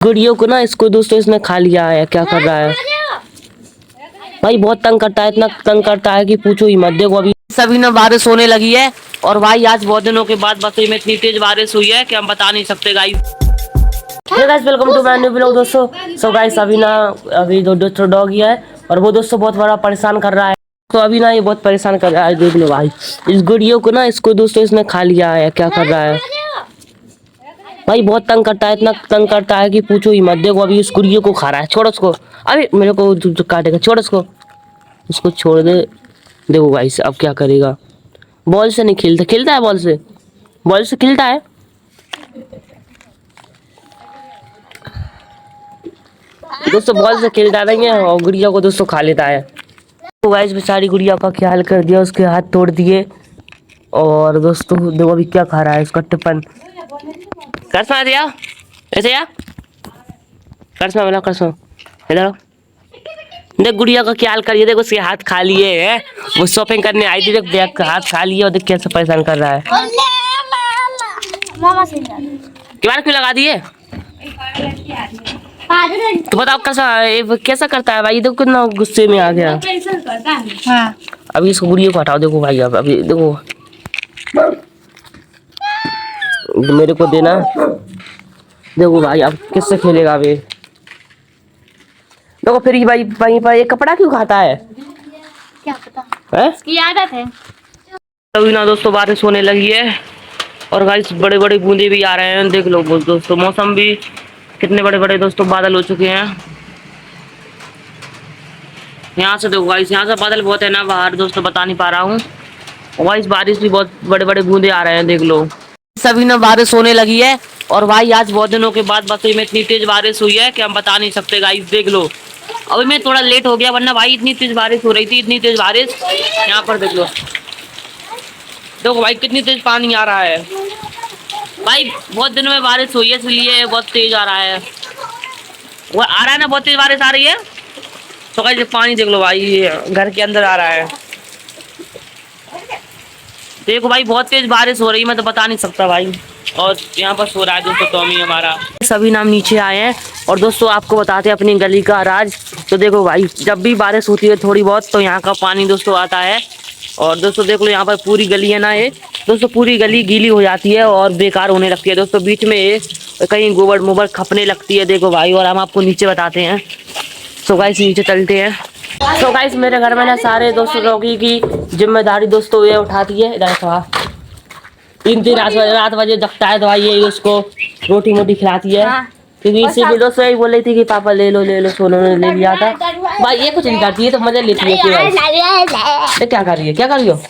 गुड़ियों को ना इसको दोस्तों इसने खा लिया है। क्या कर रहा है भाई, बहुत तंग करता है, इतना तंग करता है कि पूछो ही मत। देखो अभी सभी ना बारिश होने लगी है और भाई आज बहुत दिनों के बाद बसई में इतनी तेज बारिश हुई है कि हम बता नहीं सकते guys. Hey guys, welcome to my new vlog दोस्तों। सो गाइस अभी दो दोस्तों डॉगी है और वो दोस्तों बहुत बड़ा परेशान कर रहा है। तो अभी ना ये बहुत परेशान कर रहा है। देख लो भाई, इस गुड़ियों को ना इसको दोस्तों इसने खा लिया है। क्या कर रहा है भाई, बहुत तंग करता है, इतना तंग करता है कि पूछो ही मत। देखो अभी उस गुड़ियों को खा रहा है। छोड़ उसको, अरे मेरे को काटेगा। छोड़ उसको छोड़ दे। देखो भाई अब क्या करेगा। बॉल से नहीं खेलता, खेलता है बॉल से खेलता है। दोस्तों बॉल से खेलता नहीं है और गुड़िया को दोस्तों खा लेता है। तो गाइस बेचारी गुड़िया का ख्याल कर दिया, उसके हाथ तोड़ दिए। और दोस्तों देखो अभी क्या खा रहा है उसका टिफिन। करसमा दिया ऐसे या करसमा बोला, करसमा इधर। देख गुड़िया का ख्याल करिए, देख उसके हाथ खा लिए है। वो शॉपिंग करने आई थी, देख हाथ खा लिए और देख कैसे परेशान कर रहा है। क्यों लगा दिए तो बताओ कैसा करता है भाई। देखो कितना गुस्से में आ गया। हाँ। अभी इसको गुड़िया को हटाओ। देखो भाई अब अभी देखो मेरे को देना। देखो भाई अब किससे खेलेगा अभी। देखो फिर ये भाई वहीं पर ये कपड़ा क्यों खाता है, क्या पता इसकी आदत है। तभी ना दोस्तों बारिश होने लगी है और गाइस बड़े बड़े बूंदे भी आ रहे हैं। देख लो दोस्तों मौसम भी कितने बड़े बड़े दोस्तों बादल हो चुके हैं। यहाँ से देखो गाइस, यहाँ से बादल बहुत है ना बाहर दोस्तों, बता नहीं पा रहा हूँ। और गाइस बारिश भी बहुत बड़े बड़े बूंदे आ रहे हैं। देख लो सभी ना बारिश होने लगी है और भाई आज बहुत दिनों के बाद बसई में इतनी तेज बारिश हुई है कि हम बता नहीं सकते गाइस। देख लो अभी मैं थोड़ा लेट हो गया, वरना भाई इतनी तेज बारिश हो रही थी, इतनी तेज बारिश। यहाँ पर देख लो, देखो भाई कितनी तेज पानी आ रहा है। भाई बहुत दिनों में बारिश हुई है इसलिए बहुत तेज आ रहा है। वो आ रहा है ना, बहुत तेज बारिश आ रही है। तो गाइस पानी देख लो भाई घर के अंदर आ रहा है। देखो भाई बहुत तेज बारिश हो रही है, मैं तो बता नहीं सकता भाई। और यहाँ पर सो रहा है दोस्तों टॉमी हमारा। सभी नाम नीचे आए हैं और दोस्तों आपको बताते हैं अपनी गली का राज। तो देखो भाई जब भी बारिश होती है थोड़ी बहुत तो यहाँ का पानी दोस्तों आता है। और दोस्तों देख लो यहाँ पर पूरी गली है ना, ये दोस्तों पूरी गली गीली हो जाती है और बेकार होने लगती है दोस्तों। बीच में ये कहीं गोबर मोबर खपने लगती है। देखो भाई और हम आपको नीचे बताते हैं। सो गाइस नीचे चलते हैं। तो गाइस मेरे घर में ना सारे दोस्तों डॉगी की जिम्मेदारी दोस्तों ये उठाती है। इधर था 3 रात बजे जगता है तो भाई ये उसको रोटी मोटी खिलाती है। क्योंकि इसी भी दोस्तों यही बोल रही थी कि पापा ले लो सोनू ने ले लिया था भाई। ये कुछ नहीं करती है तो मजा लेती है। क्या कर रही है, क्या कर रही हो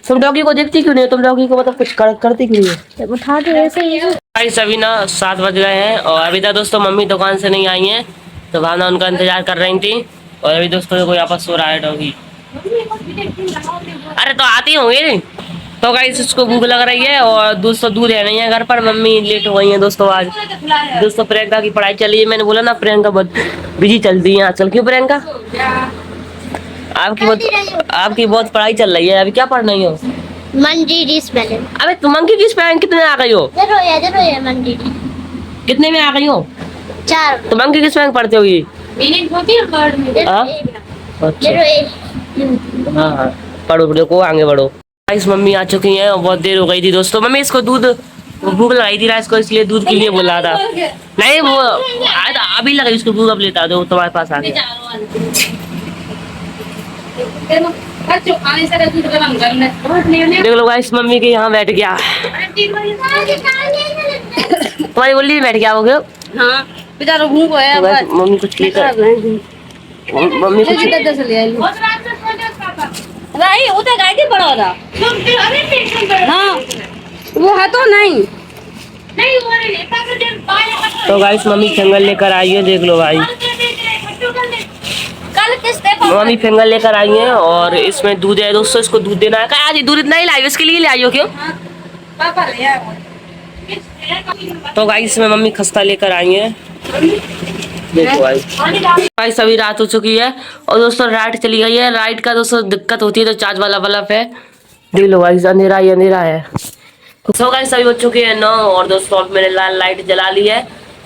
तुम डॉगी को देखती क्यों नहीं, तुम डॉगी को मतलब कुछ करती क्यों नहीं उठा दो ऐसे ही। भाई सभी ना 7 बज गए हैं और अभी तक दोस्तों मम्मी दुकान से नहीं आई हैं तो भावना उनका इंतजार कर रही थी। और अभी दोस्तों को यहाँ पर सो रहा है डॉगी। अरे तो आती होंगी। तो गाइस इसको भूख लग रही है और दोस्तों दूध है नहीं है घर पर। मम्मी लेट हो गई है दोस्तों आज। दोस्तों प्रियंका की पढ़ाई चली है। मैंने बोला ना प्रियंका बहुत बिजी चलती है आजकल। क्यों प्रियंका आपकी बहुत पढ़ाई चल रही है। अभी क्या पढ़ रही हो? मंडी स्पेलिंग। अबे तुम मंकी की स्पेलिंग कितने में आ गई हो? मंडी कितने में आ गई हो? 4। तो मंकी की स्पेलिंग पढ़ते होगी? हाँ पढ़ो देखो आगे बढ़ो। गाइस मम्मी आ चुकी हैं और बहुत देर हो गई थी दोस्तों। मम्मी इसको दूध भूख लगाई थी रात को इसलिए दूध के लिए बोला था। नहीं वो अभी लगाई उसको भूख, अब लेता दो तुम्हारे पास आ गया। देख लो गाइस मम्मी के यहाँ बैठ गया। तुम्हारी बोली बैठ गया हो गया। हाँ बेचारा भूख है। मम्मी कुछ लेकर मम्मी कुछ नहीं उधर गाय के बड़ा रहा। हाँ वो है तो नहीं। तो गाइस मम्मी फिंगर लेकर आई है। देख लो भाई मम्मी फिंगर लेकर आई है और इसमें दूध है दोस्तों। इसको दूध देना है। आज दूध इतना ही लाई हो, इसके लिए ले आई हो क्यों? तो गाइस इसमें मम्मी खस्ता लेकर आई है। देखो भाई सभी रात हो चुकी है और दोस्तों लाइट चली गई है। लाइट का दोस्तों दिक्कत होती है तो चार्ज वाला बल्ब है। देख लो भाई अंधेरा ही अंधेरा है। सो गाइस सभी बच्चों के 9 और दोस्तों अब मैंने लाल लाइट जला ली है,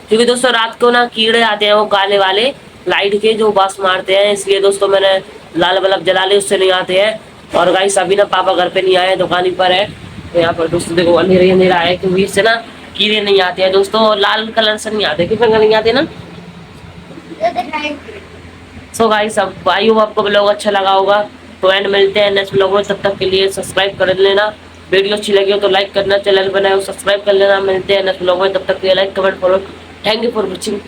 क्योंकि दोस्तों रात को ना कीड़े आते हैं वो काले वाले लाइट के जो बस मारते हैं, इसलिए दोस्तों मैंने लाल बल्ब जला ली, उससे नहीं आते हैं। और गाइस अभी ना पापा घर पे नहीं आए, दुकान ही पर है। तो यहाँ पर दोस्तों देखो अंधेरा ही अंधेरा है, क्योंकि इससे ना कीड़े नहीं आते हैं दोस्तों, और लाल कलर से नहीं आते, किस रंग नहीं आते ना। सो गाइस अब आई होप आपको ब्लॉग अच्छा लगा होगा, तो एंड मिलते हैं नेक्स्ट ब्लॉग में, तब तक के लिए सब्सक्राइब कर लेना, वीडियो अच्छी लगी हो तो लाइक करना, चैनल बनाए हो सब्सक्राइब कर लेना। मिलते हैं नेक्स्ट ब्लॉग में, तब तक के लिए like comment follow, thank you for watching.